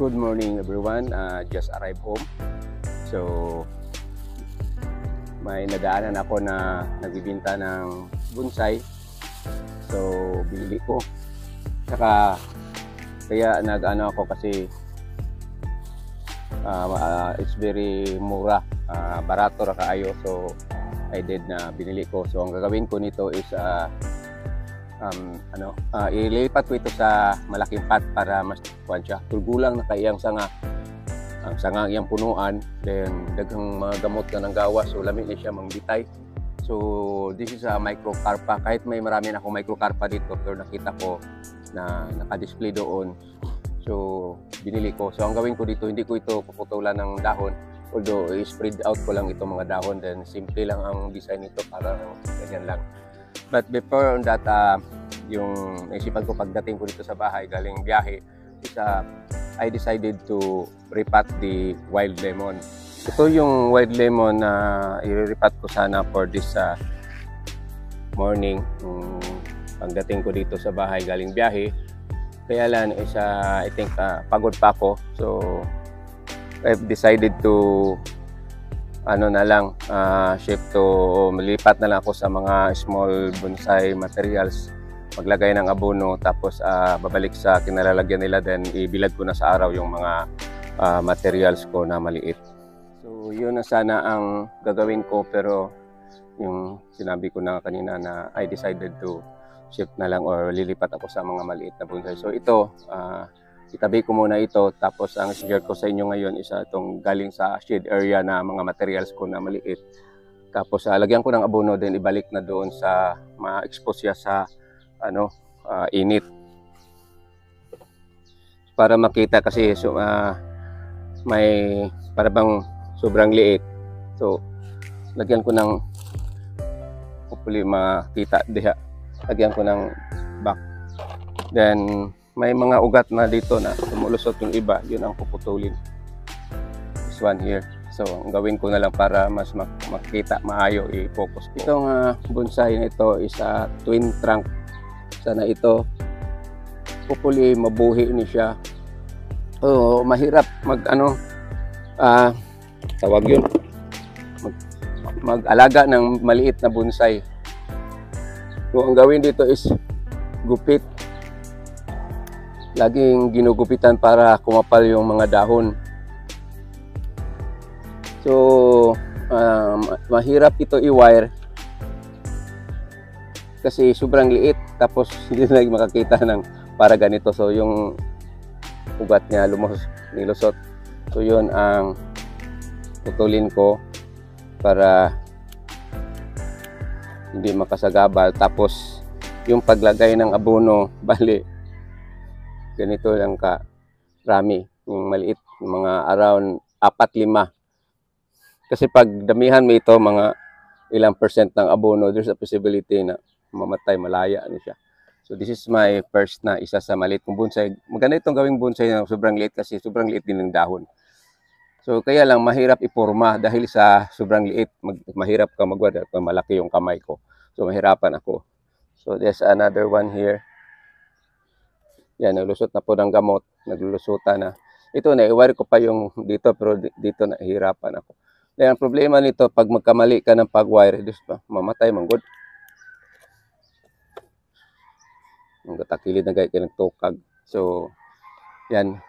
Good morning everyone. Just arrived home. So may nadaanan ako na nagbibenta ng bonsai. So binili ko. Saka kaya nag-ano ako kasi it's very mura, barato ra kaayo. So I did na binili ko. So ang gagawin ko nito is ililipat ko ito sa malaking pot para mas kuwan siya. Tulgulang na kayang sanga. Ang sanga iyang punuan, then daghang mga gamot na ng gawas, so lami ni siya mangbitay. So this is a microcarpa. Kahit may marami na akong microcarpa dito, pero nakita ko na naka-display doon. So binili ko. So ang gawin ko dito, hindi ko ito puputulan ng dahon. Although i-spread out ko lang itong mga dahon, then simple lang ang design nito, para ganyan lang. But before on that, yung naisipan ko pagdating ko dito sa bahay galing biyahe is I decided to repot the wild lemon. Ito yung wild lemon na i-repot ko sana for this morning. Pagdating ko dito sa bahay galing biyahe, kaya lang is I think pagod pa ako, so I've decided to shift to malipat na lang ako sa mga small bonsai materials, maglagay ng abono, tapos babalik sa kinalalagyan nila, then ibilad ko na sa araw yung mga materials ko na maliit. So yun na sana ang gagawin ko, pero yung sinabi ko na kanina na I decided to shift na lang or lilipat ako sa mga maliit na bonsai. So ito, itabi ko muna ito, tapos ang share ko sa inyo ngayon is itong galing sa shade area na mga materials ko na maliit. Tapos lagyan ko ng abono, then ibalik na doon sa ma-expose siya sa init. Para makita kasi may para bang sobrang liit. So lagyan ko ng, hopefully makita diha. Lagyan ko ng back. Then may mga ugat na dito na tumulusot yung iba, yun ang puputulin. This one here. So ang gawin ko na lang para mas makita, maayo, i-focus ko. Itong bonsai na ito is twin trunk. Sana ito, hopefully mabuhi ni siya. Mahirap tawag yun, mag-alaga ng maliit na bonsai. So ang gawin dito is gupit. Laging ginugupitan para kumapal yung mga dahon. So mahirap ito i-wire kasi sobrang liit, tapos hindi na makakita ng para ganito. So yung ugat niya nilusot. So yun ang putulin ko para hindi makasagabal. Tapos yung paglagay ng abono, bali ganito lang ka rami, yung maliit, yung mga around 4-5. Kasi pag damihan mo ito, mga ilang percent ng abono, there's a possibility na mamatay, malaya siya. So this is my first na isa sa maliit kong bonsai. Maganda itong gawing bonsai na sobrang liit kasi sobrang liit din ng dahon. So kaya lang mahirap iporma dahil sa sobrang liit. Mahirap ka magwala kung malaki yung kamay ko. So mahirapan ako. So there's another one here. Yan, naglusot na po ng gamot, naglulusutan na. Ito, naiwari ko pa yung dito, pero dito nahihirapan ako. Dahil ang problema nito, pag magkamali ka ng pag-wire, mamatay, manggod. Ang katakilid na gaya ng tukag. So, yan.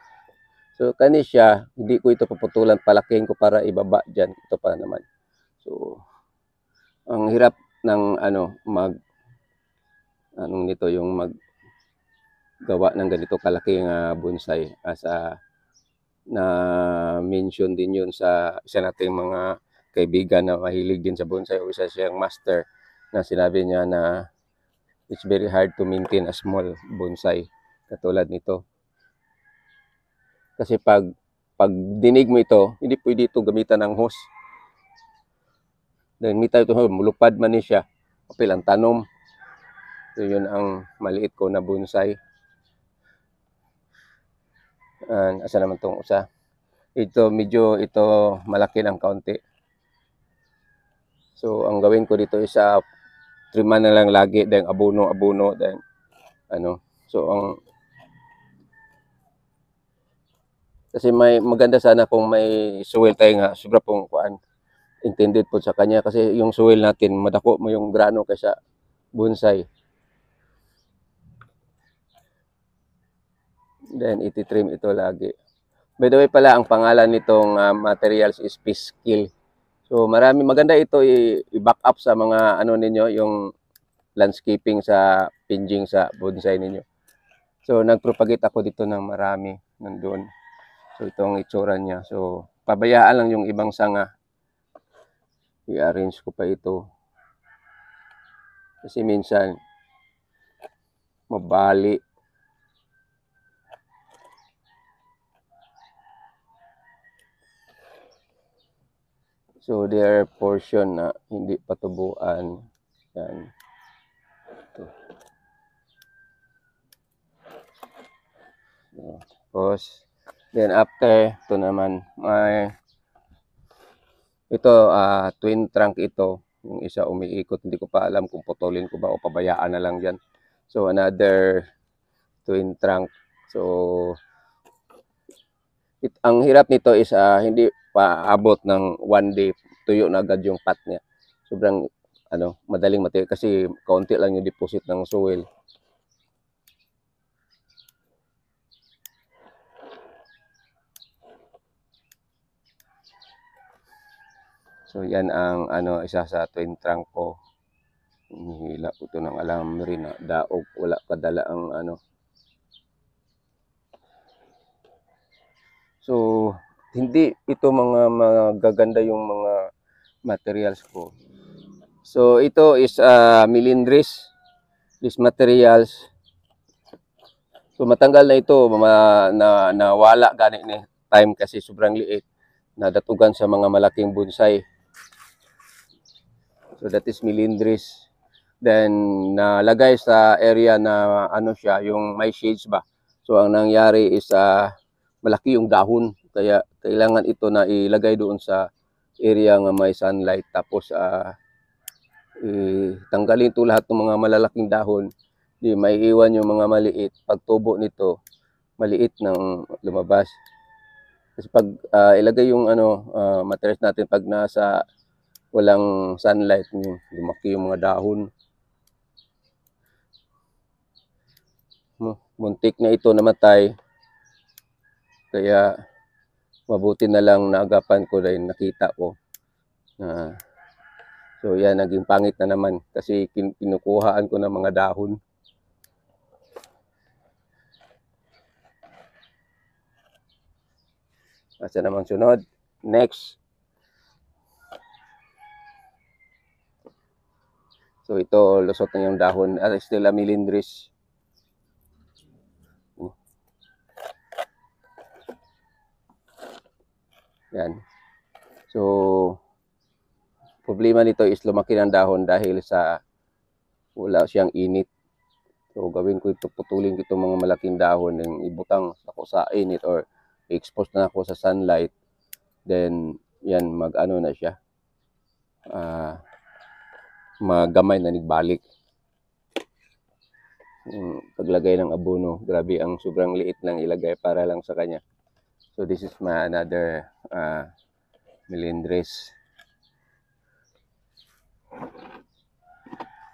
So, kani siya, hindi ko ito puputulan, palakihin ko para ibaba dyan. Ito pa naman. So, ang hirap ng gawa ng ganito kalaking bonsai, as na mention din yun sa isa nating mga kaibigan na mahilig din sa bonsai, o isa siyang master, na sinabi niya na it's very hard to maintain a small bonsai katulad nito. Kasi pag dinig mo ito, hindi pwede ito gamitan ng hose. Then mita ito, mulupad man ni siya, kapil ang tanom. So yun ang maliit ko na bonsai. Asa naman itong usa. Ito malaki ng kaunti. So ang gawin ko dito is triman na lang lagi, then abono, then so ang Kasi may maganda sana kung may soil tayo nga sobra pong kuan intended po sa kanya kasi yung soil natin madako mo yung grano kaysa bonsai. Then ititrim ito lagi. By the way pala, ang pangalan nitong materials is Piscil. So marami maganda ito i-back up sa mga ano ninyo, yung landscaping sa pinging sa bonsai ninyo. So nagpropagate ako dito ng marami nandoon. So itong itsura niya. So pabayaan lang yung ibang sanga. I-arrange ko pa ito. Kasi minsan mabali. So there are portion na hindi patubuan. Yan. Ito. Tapos, then after, ito naman, ito, twin trunk ito. Yung isa umiikot, hindi ko pa alam kung putulin ko ba o pabayaan na lang dyan. So, another twin trunk. So, ang hirap nito is hindi pa abot ng 1 day, tuyo na agad yung pot niya. Sobrang, madaling mati kasi kaunti lang yung deposit ng soil. So yan ang isa sa twin trunk ko. Hihila ko ito ng alambre na daog, wala kadala ang So hindi ito mga magaganda yung mga materials ko. So ito is Melindres, this materials. So matanggal na ito, nawala gani ni time kasi sobrang liit, nadatugan sa mga malaking bonsai. So that is Melindres. Then nalagay sa area na siya, yung may shades ba. So ang nangyari is malaki yung dahon, kaya kailangan ito na ilagay doon sa area nga may sunlight. Tapos tanggalin ito lahat ng mga malalaking dahon. Di may iwan yung mga maliit. Pagtubo nito, maliit nang lumabas. Kasi pag ilagay yung materials natin pag nasa walang sunlight, lumaki yung mga dahon. Muntik na ito namatay. Kaya mabuti na lang naagapan ko dahil nakita ko. So yan, naging pangit na naman kasi kinukuhaan ko ng mga dahon. Asa naman sunod? Next. So ito, lusot na yung dahon. Stella Melindres. Yan. So, problema nito is lumaki ng dahon dahil sa wala siyang init. So, gawin ko ito, putulin ko itong mga malaking dahon ng ibutang ako sa init or expose na ako sa sunlight. Then, yan, na siya. Magamay na nagbalik. Paglagay ng abono, grabe ang sobrang liit lang ilagay para lang sa kanya. So this is my another Melindres.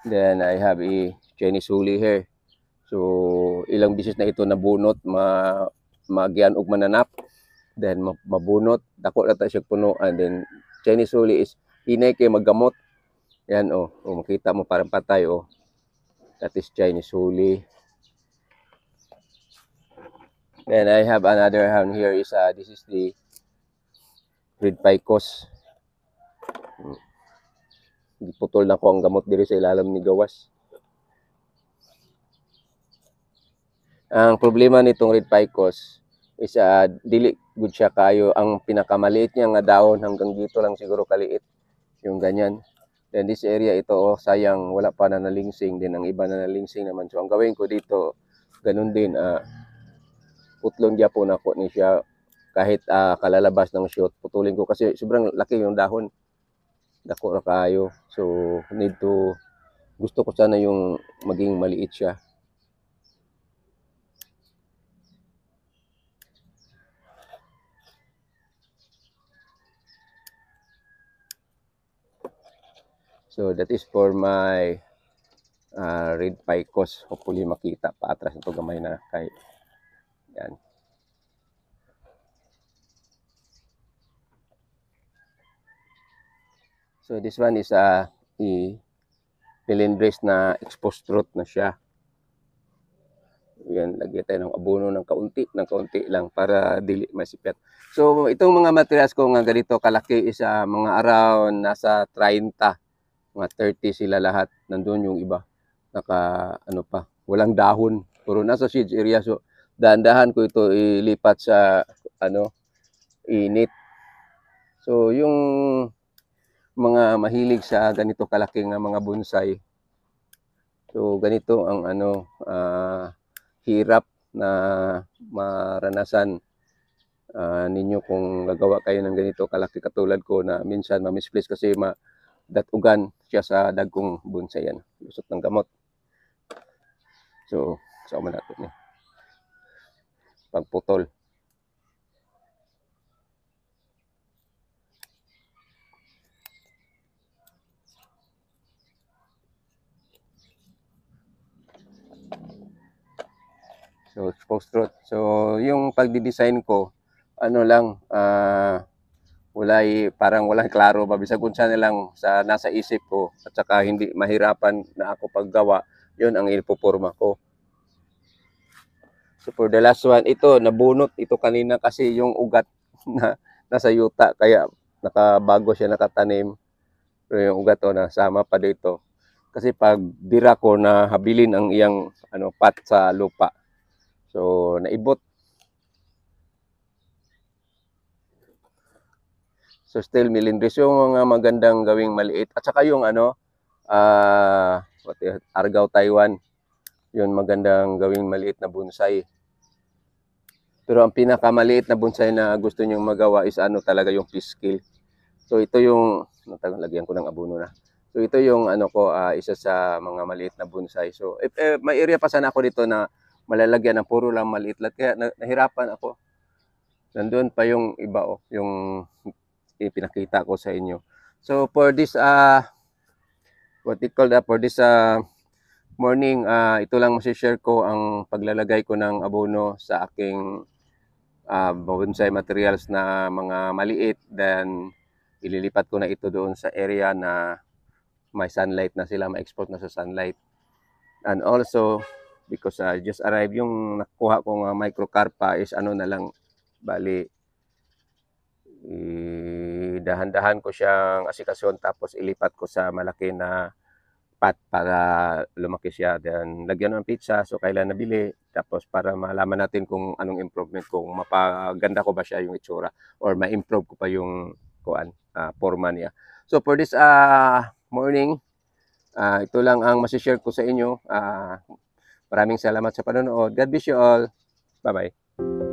Then I have a Chinese huli here. So ilang bisis na ito nabunot, magian og mananap. Then mabunot, dako na ta siya puno. And then Chinese huli is hinay kay maggamot. Yan makita mo parang patay That is Chinese huli. Then I have another one here is this is the red picos. Putol na ko ang gamot diri sa ilalim ni gawas. Ang problema nitong red picos is dili good siya kayo. Ang pinakamaliit niya nga dahon hanggang dito lang siguro kaliit. Yung ganyan. Then this area ito sayang wala pa na nalingsing din, ang iba na nalingsing naman. So ang gawin ko dito ganun din putlon gyapon ako ni siya kahit kalalabas ng shoot, putulin ko kasi sobrang laki yung dahon. Dako ra kaayo. So gusto ko sana yung maging maliit siya. So that is for my red ficus. Hopefully makita paatras ito gamay na kay yan. So this one is philindres na exposed root na siya. Yan, lagyan tayo ng abono ng kaunti lang para dili masipyat. So itong mga materials ko nga ganito kalaki is mga around nasa 30, mga 30 sila lahat. Nandun yung iba. Ano pa, walang dahon. Puro nasa seeds area. So dahan-dahan ko ito ilipat sa init. So yung mga mahilig sa ganito kalaki nga mga bonsai. So ganito ang hirap na maranasan ninyo kung gagawa kayo ng ganito kalaki katulad ko na minsan ma-misplace kasi datugan siya sa dagkong bonsai yan. Lusot ng gamot. So, sama natin pagputol. So, exposed root. So, yung pagdi-design ko, parang walang klaro ba, bisag unsa na lang sa nasa isip ko at saka hindi mahirapan na ako paggawa, yun ang ipoporma ko. So, for the last one, ito, nabunot ito kanina kasi yung ugat na nasa yuta, kaya nakabago siya nakatanim. Pero yung ugat nasama pa dito. Kasi pag dira ko na habilin ang iyang pat sa lupa. So, naibot. So, still milindres yung mga magandang gawing maliit. At saka yung Argao Taiwan. Yun magandang gawing maliit na bonsai. Pero ang pinakamaliit na bonsai na gusto nyong magawa is talaga yung piskil. So, ito yung, lagyan ko ng abono na. So, ito yung isa sa mga maliit na bonsai. So, may area pa sana ako dito na malalagyan ng puro lang maliit lang. Kaya nahirapan ako. Nandun pa yung iba yung ipinakita ko sa inyo. So for this for this morning, ito lang masishare ko ang paglalagay ko ng abono sa aking bonsai materials na mga maliit. Then ililipat ko na ito doon sa area na may sunlight na sila, ma-export na sa sunlight. And also because just arrived yung nakuha kong microcarpa is na lang, bali dahan-dahan ko siyang asikasyon tapos ilipat ko sa malaki na pot para lumaki siya. Then lagyan ng pizza, so kailan nabili, tapos para malaman natin kung anong improvement, kung mapaganda ko ba siya yung itsura or ma-improve ko pa yung forma niya. So for this morning, ito lang ang masishare ko sa inyo. Maraming salamat sa panonood. God bless you all. Bye-bye.